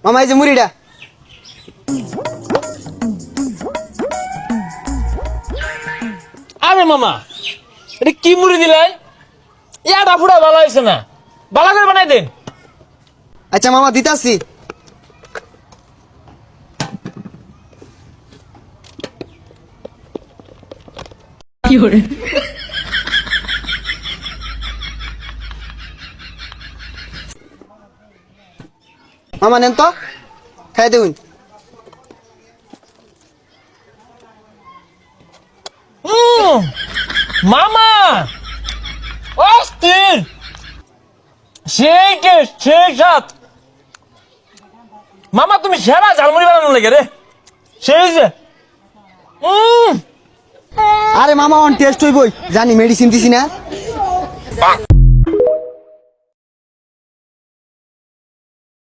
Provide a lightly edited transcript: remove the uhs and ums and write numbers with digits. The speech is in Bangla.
মামা এই যে মুড়িটা। আরে মামা এটা কি মুড়ি দিলাই? ইয়াটা ফুটা ভালো হয়েছে না, ভালো করে বানাই দেন। আচ্ছা মামা দিতাছি। মামা নেন তো, খাই দেখুন। মামা অস্থির, সেই টেস্ট সেই স্বাদ। মামা তুমি সেরা ঝালমুড়ি বানানো লাগে রে, সেই যে আরে মামা অন টেস্ট হইবই, জানি মেডিসিন দিছি না।